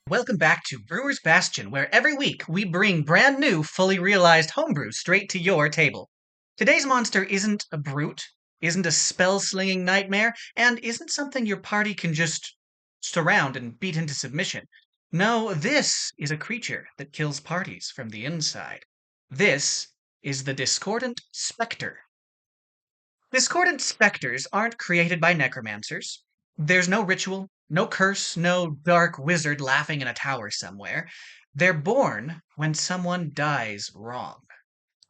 Welcome back to Brewer's Bastion, where every week we bring brand new, fully realized homebrew straight to your table. Today's monster isn't a brute, isn't a spell-slinging nightmare, and isn't something your party can just surround and beat into submission. No, this is a creature that kills parties from the inside. This is the Discordant Spectre. Discordant specters aren't created by necromancers. There's no ritual, no curse, no dark wizard laughing in a tower somewhere. They're born when someone dies wrong.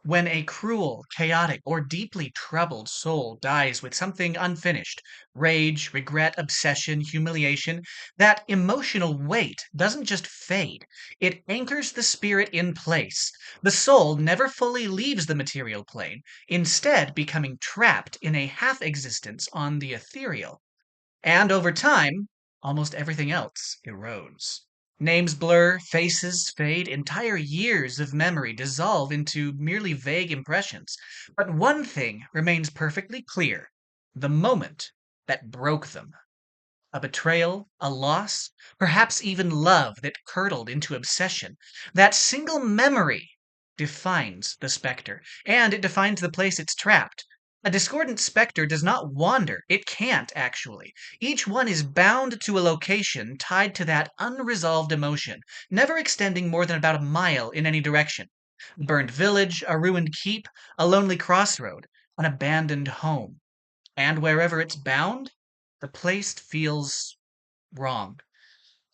When a cruel, chaotic, or deeply troubled soul dies with something unfinished, rage, regret, obsession, humiliation, that emotional weight doesn't just fade, it anchors the spirit in place. The soul never fully leaves the material plane, instead becoming trapped in a half-existence on the ethereal. And over time, almost everything else erodes. Names blur, faces fade, entire years of memory dissolve into merely vague impressions. But one thing remains perfectly clear: the moment that broke them. A betrayal, a loss, perhaps even love that curdled into obsession. That single memory defines the specter, and it defines the place it's trapped. A discordant specter does not wander. It can't, actually. Each one is bound to a location tied to that unresolved emotion, never extending more than about a mile in any direction. A burned village, a ruined keep, a lonely crossroad, an abandoned home. And wherever it's bound, the place feels wrong.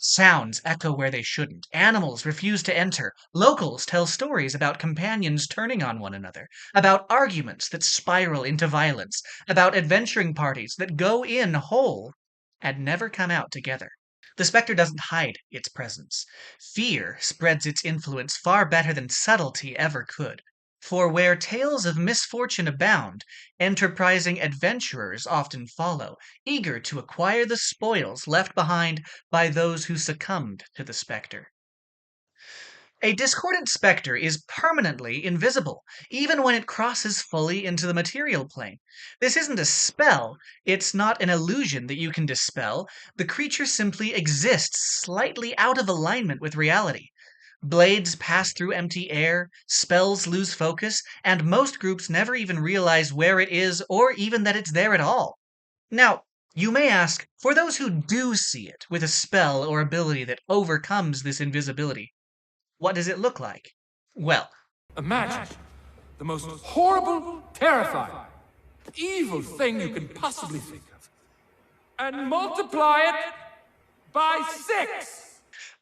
Sounds echo where they shouldn't. Animals refuse to enter. Locals tell stories about companions turning on one another, about arguments that spiral into violence, about adventuring parties that go in whole and never come out together. The specter doesn't hide its presence. Fear spreads its influence far better than subtlety ever could. For where tales of misfortune abound, enterprising adventurers often follow, eager to acquire the spoils left behind by those who succumbed to the specter. A discordant specter is permanently invisible, even when it crosses fully into the material plane. This isn't a spell, it's not an illusion that you can dispel. The creature simply exists slightly out of alignment with reality. Blades pass through empty air, spells lose focus, and most groups never even realize where it is or even that it's there at all. Now, you may ask, for those who do see it with a spell or ability that overcomes this invisibility, what does it look like? Well, Imagine the most horrible, terrifying, evil thing you can possibly think of. And multiply it by 6!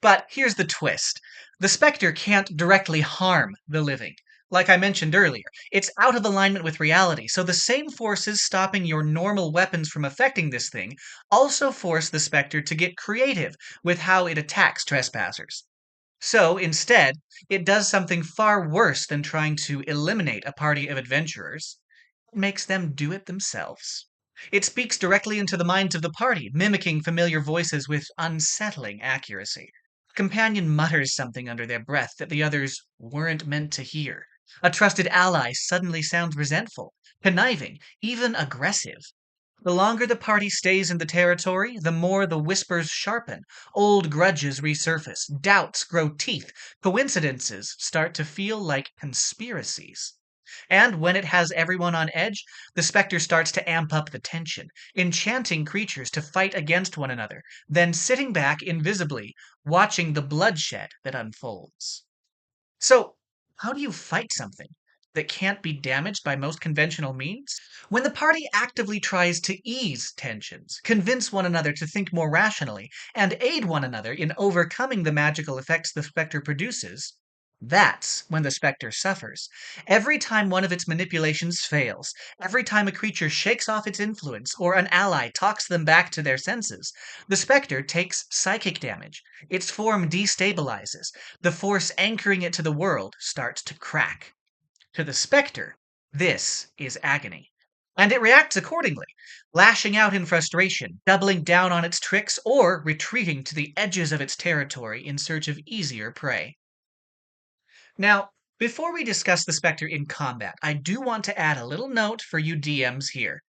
but here's the twist. The specter can't directly harm the living. Like I mentioned earlier, it's out of alignment with reality, so the same forces stopping your normal weapons from affecting this thing also force the specter to get creative with how it attacks trespassers. So, instead, it does something far worse than trying to eliminate a party of adventurers. It makes them do it themselves. It speaks directly into the minds of the party, mimicking familiar voices with unsettling accuracy. A companion mutters something under their breath that the others weren't meant to hear. A trusted ally suddenly sounds resentful, conniving, even aggressive. The longer the party stays in the territory, the more the whispers sharpen. Old grudges resurface, doubts grow teeth, coincidences start to feel like conspiracies. And when it has everyone on edge, the specter starts to amp up the tension, enchanting creatures to fight against one another, then sitting back invisibly, watching the bloodshed that unfolds. So, how do you fight something that can't be damaged by most conventional means? When the party actively tries to ease tensions, convince one another to think more rationally, and aid one another in overcoming the magical effects the specter produces, that's when the specter suffers. Every time one of its manipulations fails, every time a creature shakes off its influence or an ally talks them back to their senses, the specter takes psychic damage. Its form destabilizes. The force anchoring it to the world starts to crack. To the specter, this is agony. And it reacts accordingly, lashing out in frustration, doubling down on its tricks, or retreating to the edges of its territory in search of easier prey. Now, before we discuss the specter in combat, I do want to add a little note for you DMs here.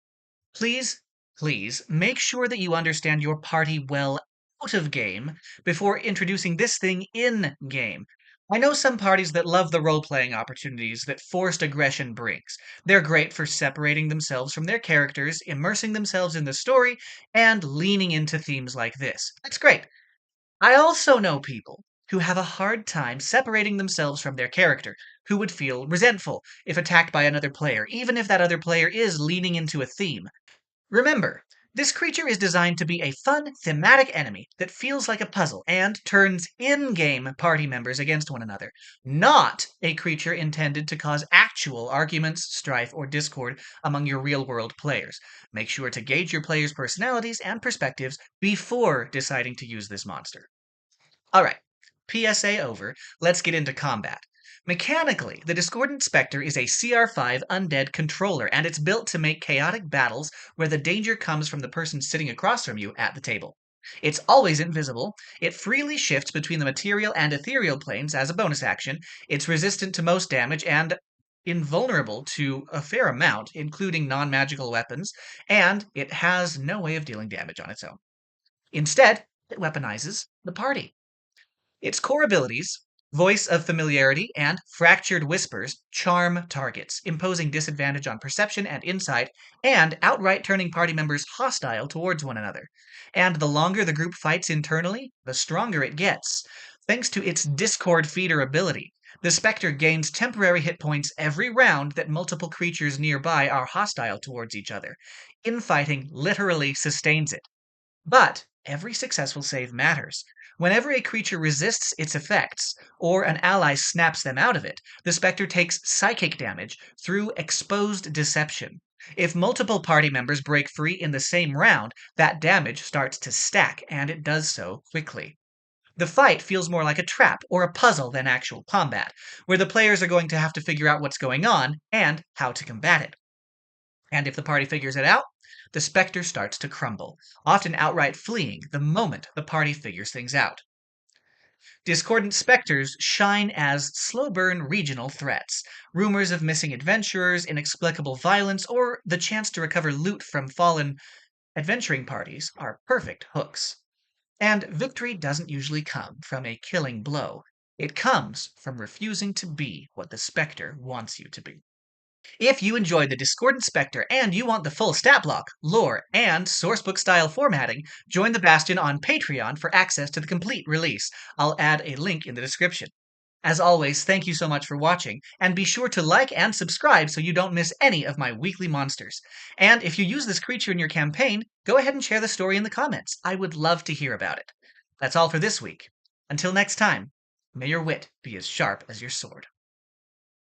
Please, please, make sure that you understand your party well out of game before introducing this thing in game. I know some parties that love the role playing opportunities that forced aggression brings. They're great for separating themselves from their characters, immersing themselves in the story, and leaning into themes like this. That's great. I also know people who have a hard time separating themselves from their character, who would feel resentful if attacked by another player, even if that other player is leaning into a theme. Remember, this creature is designed to be a fun, thematic enemy that feels like a puzzle and turns in game party members against one another, not a creature intended to cause actual arguments, strife, or discord among your real world players. Make sure to gauge your players' personalities and perspectives before deciding to use this monster. Alright, PSA over, let's get into combat. Mechanically, the Discordant Spectre is a CR5 undead controller, and it's built to make chaotic battles where the danger comes from the person sitting across from you at the table. It's always invisible, it freely shifts between the material and ethereal planes as a bonus action, it's resistant to most damage, and invulnerable to a fair amount, including non magical weapons, and it has no way of dealing damage on its own. Instead, it weaponizes the party. Its core abilities, Voice of Familiarity and Fractured Whispers, charm targets, imposing disadvantage on perception and insight, and outright turning party members hostile towards one another. And the longer the group fights internally, the stronger it gets. Thanks to its Discord Feeder ability, the Spectre gains temporary hit points every round that multiple creatures nearby are hostile towards each other. Infighting literally sustains it. But every successful save matters. Whenever a creature resists its effects, or an ally snaps them out of it, the Spectre takes psychic damage through exposed deception. If multiple party members break free in the same round, that damage starts to stack, and it does so quickly. The fight feels more like a trap or a puzzle than actual combat, where the players are going to have to figure out what's going on and how to combat it. And if the party figures it out, the Spectre starts to crumble, often outright fleeing the moment the party figures things out. Discordant Spectres shine as slow burn regional threats. Rumors of missing adventurers, inexplicable violence, or the chance to recover loot from fallen adventuring parties are perfect hooks. And victory doesn't usually come from a killing blow. It comes from refusing to be what the Spectre wants you to be. If you enjoyed the Discordant Spectre and you want the full stat block, lore, and sourcebook style formatting, join the Bastion on Patreon for access to the complete release. I'll add a link in the description. As always, thank you so much for watching, and be sure to like and subscribe so you don't miss any of my weekly monsters. And if you use this creature in your campaign, go ahead and share the story in the comments. I would love to hear about it. That's all for this week. Until next time, may your wit be as sharp as your sword.